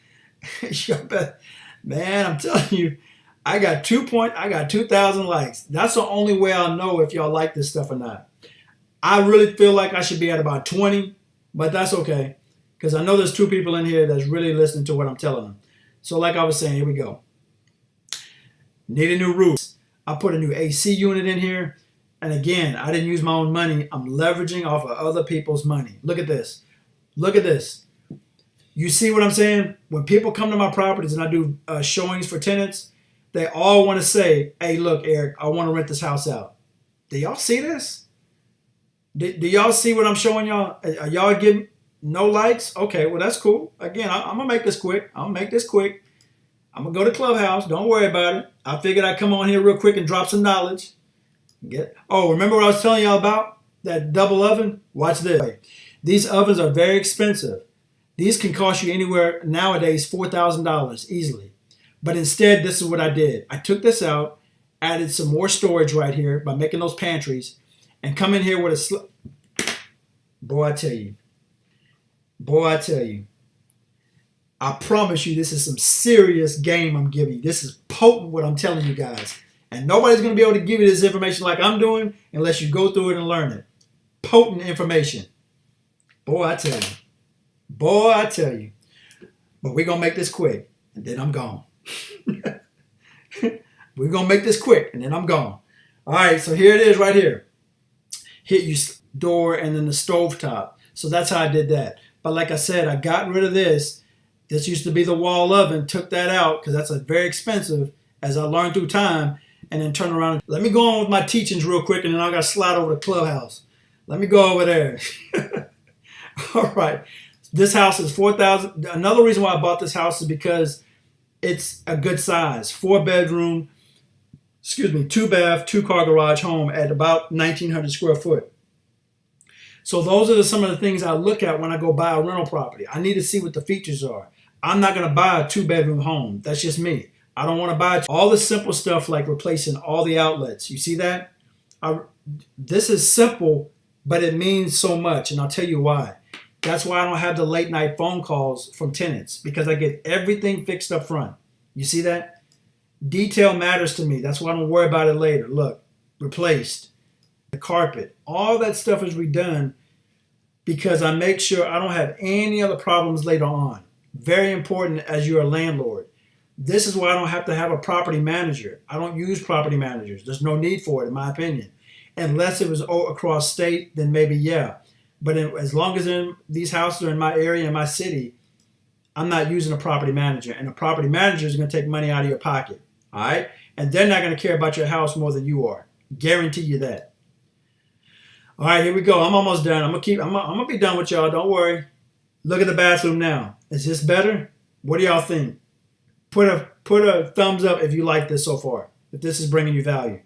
Man, I'm telling you, I got 2,000 likes. That's the only way I'll know if y'all like this stuff or not. I really feel like I should be at about 20, but that's okay. Because I know there's 2 people in here that's really listening to what I'm telling them. So like I was saying, here we go. Need a new roof. I put a new AC unit in here. And again, I didn't use my own money. I'm leveraging off of other people's money. Look at this. Look at this. You see what I'm saying? When people come to my properties and I do showings for tenants, they all want to say, hey, look, Eric, I want to rent this house out. Do y'all see this? Do y'all see what I'm showing y'all? Are y'all getting no likes? Okay, well, that's cool. Again, I'm going to make this quick. I'm going to make this quick. I'm going to go to Clubhouse. Don't worry about it. I figured I'd come on here real quick and drop some knowledge. Remember what I was telling y'all about? That double oven? Watch this. These ovens are very expensive. These can cost you anywhere nowadays $4,000 easily. But instead, this is what I did. I took this out, added some more storage right here by making those pantries, and come in here with a Boy, I tell you. Boy, I tell you. I promise you this is some serious game I'm giving you. This is potent what I'm telling you guys. And nobody's going to be able to give you this information like I'm doing unless you go through it and learn it. Potent information. Boy, I tell you. Boy, I tell you. But we're going to make this quick, and then I'm gone. We're going to make this quick, and then I'm gone. All right, so here it is right here. Hit your door and then the stove top. So that's how I did that. But like I said, I got rid of this. This used to be the wall oven. Took that out because that's very expensive as I learned through time. And then turn around. Let me go on with my teachings real quick, and then I got to slide over to Clubhouse. Let me go over there. All right. This house is $4,000. Another reason why I bought this house is because it's a good size. 4-bedroom, 2-bath, 2-car garage home at about 1,900 square foot. So those are some of the things I look at when I go buy a rental property. I need to see what the features are. I'm not going to buy a 2-bedroom home. That's just me. I don't want to buy all the simple stuff like replacing all the outlets. You see that? This is simple, but it means so much, and I'll tell you why. That's why I don't have the late night phone calls from tenants, because I get everything fixed up front. You see that? Detail matters to me. That's why I don't worry about it later. Look, replaced. The carpet. All that stuff is redone because I make sure I don't have any other problems later on. Very important as you're a landlord. This is why I don't have to have a property manager. I don't use property managers. There's no need for it, in my opinion. Unless it was across state, then maybe yeah. But as long as these houses are in my area, in my city, I'm not using a property manager, and a property manager is going to take money out of your pocket. All right, and they're not going to care about your house more than you are. Guarantee you that. All right, here we go. I'm almost done. I'm gonna be done with y'all. Don't worry. Look at the bathroom now. Is this better? What do y'all think? Put a thumbs up if you like this so far. If this is bringing you value.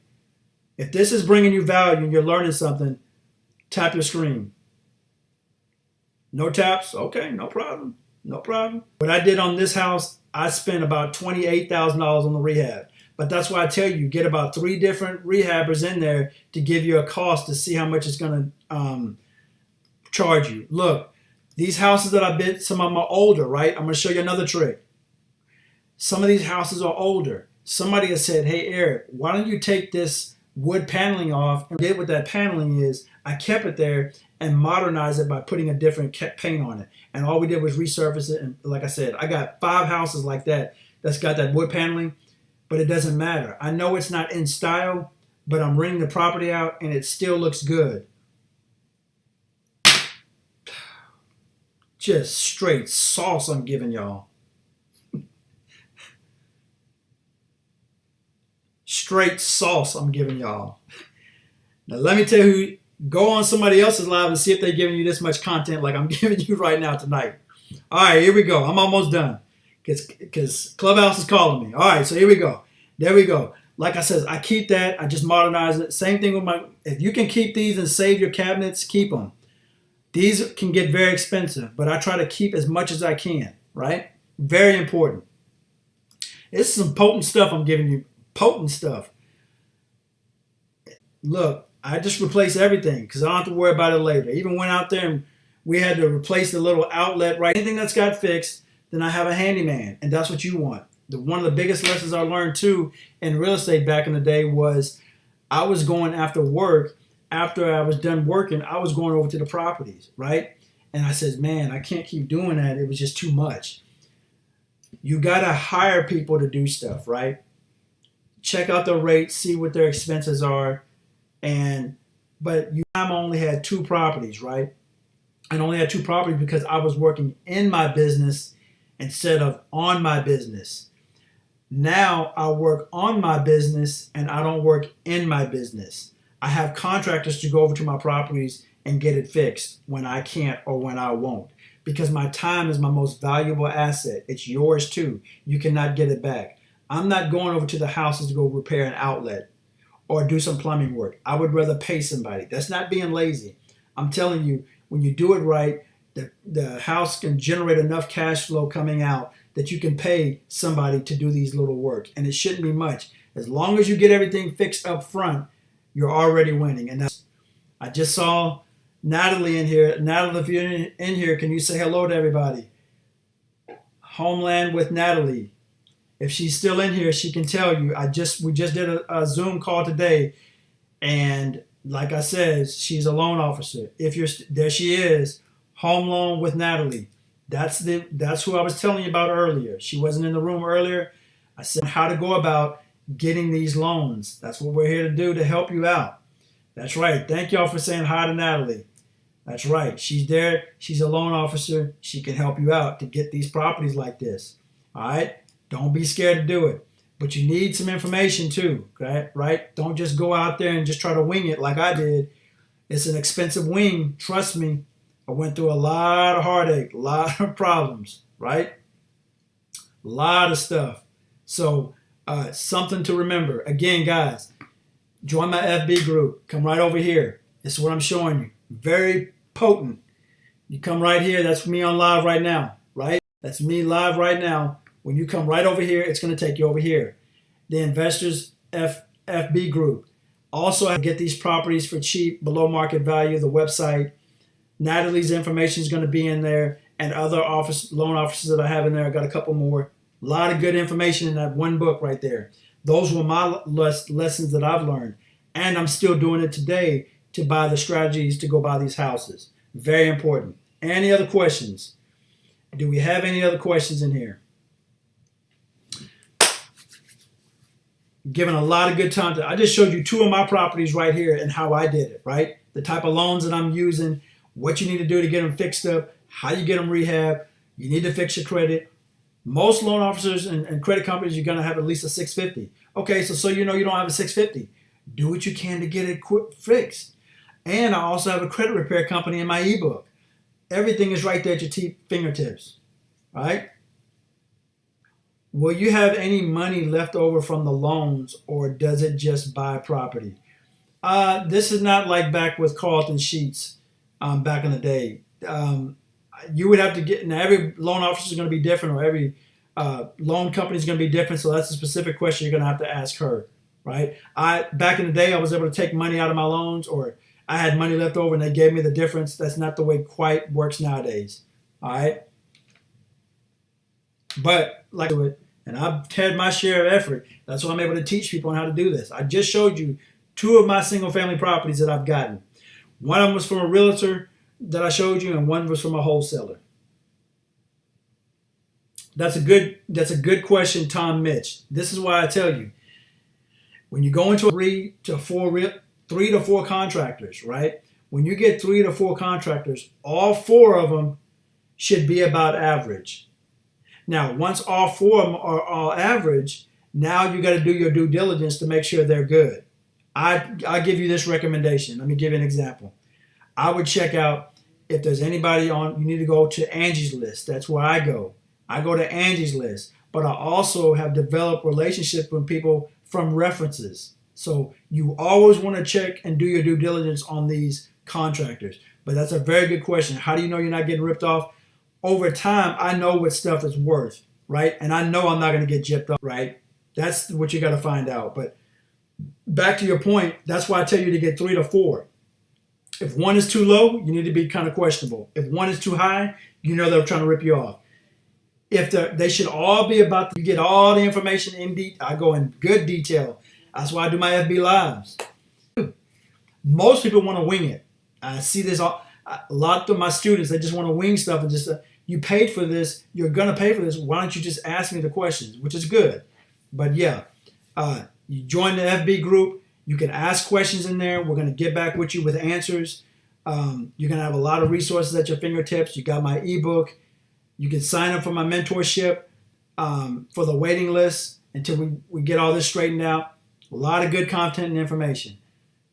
If this is bringing you value and you're learning something, tap your screen. No taps? Okay, no problem. No problem. What I did on this house, I spent about $28,000 on the rehab. But that's why I tell you, get about 3 different rehabbers in there to give you a cost to see how much it's going to charge you. Look, these houses that I built, some of them are older, right? I'm going to show you another trick. Some of these houses are older. Somebody has said, hey, Eric, why don't you take this wood paneling off? And did what that paneling is, I kept it there and modernized it by putting a different paint on it. And all we did was resurface it. And like I said, I got 5 houses like that that's got that wood paneling. But it doesn't matter. I know it's not in style, but I'm renting the property out and it still looks good. Just straight sauce I'm giving y'all. Straight sauce I'm giving y'all. Now let me tell you, go on somebody else's live and see if they're giving you this much content like I'm giving you right now tonight. All right, here we go. I'm almost done. Because Clubhouse is calling me. All right, so here we go. There we go. Like I said, I keep that. I just modernize it. Same thing with my, if you can keep these and save your cabinets, keep them. These can get very expensive, but I try to keep as much as I can, right? Very important. It's some potent stuff I'm giving you. Potent stuff. Look, I just replace everything because I don't have to worry about it later. Even went out there and we had to replace the little outlet, right? Anything that's got fixed, then I have a handyman, and that's what you want. One of the biggest lessons I learned too in real estate back in the day was I was going after work. After I was done working, I was going over to the properties, right? And I said, man, I can't keep doing that. It was just too much. You got to hire people to do stuff, right? Check out the rates, see what their expenses are. But I only had 2 properties, right? I only had 2 properties because I was working in my business instead of on my business. Now I work on my business and I don't work in my business. I have contractors to go over to my properties and get it fixed when I can't or when I won't. Because my time is my most valuable asset. It's yours too. You cannot get it back. I'm not going over to the houses to go repair an outlet or do some plumbing work. I would rather pay somebody. That's not being lazy. I'm telling you, when you do it right, the house can generate enough cash flow coming out that you can pay somebody to do these little work. And it shouldn't be much. As long as you get everything fixed up front, you're already winning. And I just saw Natalie in here. Natalie, if you're in here, can you say hello to everybody? Homeland with Natalie. If she's still in here, she can tell you. We just did a Zoom call today, and like I said, she's a loan officer. There she is, home loan with Natalie. That's who I was telling you about earlier. She wasn't in the room earlier. I said how to go about getting these loans. That's what we're here to do, to help you out. That's right. Thank y'all for saying hi to Natalie. That's right. She's there. She's a loan officer. She can help you out to get these properties like this. All right? Don't be scared to do it. But you need some information too, right? Don't just go out there and just try to wing it like I did. It's an expensive wing. Trust me. I went through a lot of heartache, a lot of problems, right? A lot of stuff. So something to remember. Again, guys, join my FB group. Come right over here. This is what I'm showing you. Very potent. You come right here. That's me on live right now, right? That's me live right now. When you come right over here, it's going to take you over here. The Investors FB group. Also, I get these properties for cheap, below market value, the website. Natalie's information is going to be in there, and other loan officers that I have in there. I got a couple more. A lot of good information in that one book right there. Those were my lessons that I've learned, and I'm still doing it today to buy the strategies to go buy these houses. Very important. Any other questions? Do we have any other questions in here? Given a lot of good content. I just showed you 2 of my properties right here and how I did it, right? The type of loans that I'm using, what you need to do to get them fixed up, how you get them rehab. You need to fix your credit. Most loan officers and credit companies, you're going to have at least a 650. Okay, so you know you don't have a 650. Do what you can to get it fixed. And I also have a credit repair company in my ebook. Everything is right there at your fingertips. Right? Will you have any money left over from the loans, or does it just buy property? This is not like back with Carlton Sheets back in the day. You would have to get, now every loan officer is going to be different, or every loan company is going to be different. So that's a specific question you're going to have to ask her, right? Back in the day, I was able to take money out of my loans, or I had money left over and they gave me the difference. That's not the way it quite works nowadays. All right. But like it, and I've had my share of effort. That's why I'm able to teach people on how to do this. I just showed you two of my single family properties that I've gotten. One of them was from a realtor that I showed you, and one was from a wholesaler. That's a good question, Tom Mitch. This is why I tell you, when you go into three to four contractors, right? When you get 3 to 4 contractors, all 4 of them should be about average. Now, once all 4 of them are all average, now you got to do your due diligence to make sure they're good. I give you this recommendation. Let me give you an example. I would check out if there's anybody on, you need to go to Angie's List. That's where I go. I go to Angie's List. But I also have developed relationships with people from references. So you always want to check and do your due diligence on these contractors. But that's a very good question. How do you know you're not getting ripped off? Over time, I know what stuff is worth, right? And I know I'm not going to get gypped up, right? That's what you got to find out. But back to your point, that's why I tell you to get 3 to 4. If one is too low, you need to be kind of questionable. If one is too high, you know they're trying to rip you off. If they should all be about, you get all the information in detail. I go in good detail. That's why I do my FB Lives. Most people want to wing it. I see this a lot of my students, they just want to wing stuff and just, you paid for this, you're going to pay for this, why don't you just ask me the questions, which is good. But yeah, you join the FB group, you can ask questions in there. We're going to get back with you with answers. You're going to have a lot of resources at your fingertips. You got my ebook. You can sign up for my mentorship for the waiting list until we get all this straightened out. A lot of good content and information.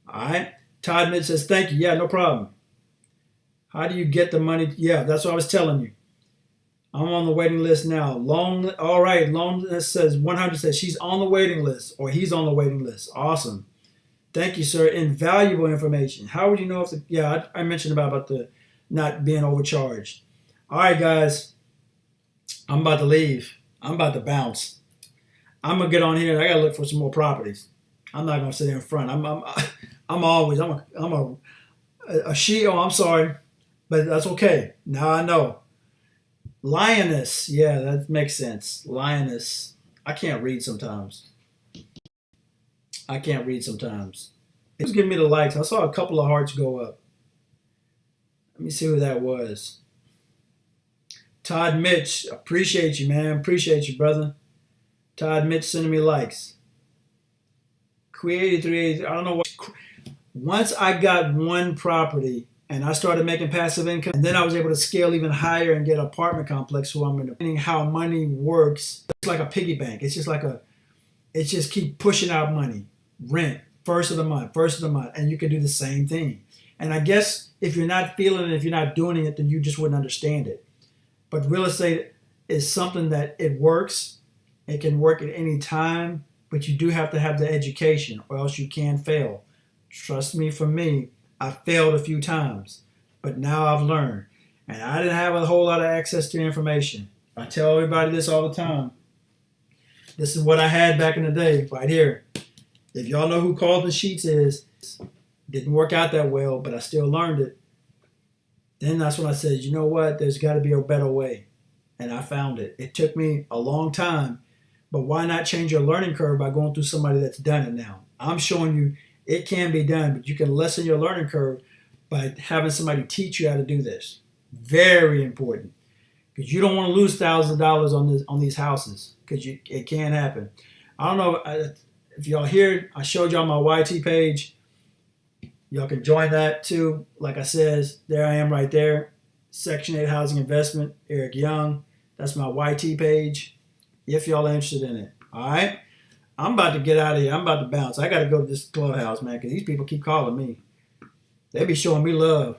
All right. Todd Mitch says, thank you. Yeah, no problem. How do you get the money? Yeah, that's what I was telling you. I'm on the waiting list now. All right. Loan list says 100 says she's on the waiting list, or he's on the waiting list. Awesome. Thank you, sir. Invaluable information. How would you know if I mentioned about the not being overcharged. All right, guys. I'm about to leave. I'm about to bounce. I'm gonna get on here. I gotta look for some more properties. I'm not gonna sit there in front. I'm a she. Oh, I'm sorry, but that's okay. Now I know. Lioness. Yeah, that makes sense. Lioness. I can't read sometimes. Who's giving me the likes? I saw a couple of hearts go up. Let me see who that was. Todd Mitch, appreciate you, man. Appreciate you, brother. Todd Mitch sending me likes. Created 383. I don't know what. Once I got one property and I started making passive income, and then I was able to scale even higher and get an apartment complex. So I'm in how money works. It's like a piggy bank. It's just keep pushing out money. Rent, first of the month, and you can do the same thing. And I guess if you're not feeling it, if you're not doing it, then you just wouldn't understand it. But real estate is something that it works. It can work at any time, but you do have to have the education or else you can fail. Trust me, for me, I failed a few times, but now I've learned. And I didn't have a whole lot of access to information. I tell everybody this all the time. This is what I had back in the day, right here. If y'all know who Carlton Sheets is, didn't work out that well, but I still learned it. Then that's when I said, you know what? There's got to be a better way. And I found it. It took me a long time, but why not change your learning curve by going through somebody that's done it now? I'm showing you it can be done, but you can lessen your learning curve by having somebody teach you how to do this. Very important, because you don't want to lose thousands of dollars on these houses, because it can happen. I don't know if y'all here. I showed y'all my YT page. Y'all can join that too. Like I said, there I am right there. Section 8 Housing Investment, Eric Young. That's my YT page if y'all are interested in it. All right? I'm about to get out of here. I'm about to bounce. I got to go to this clubhouse, man, because these people keep calling me. They be showing me love.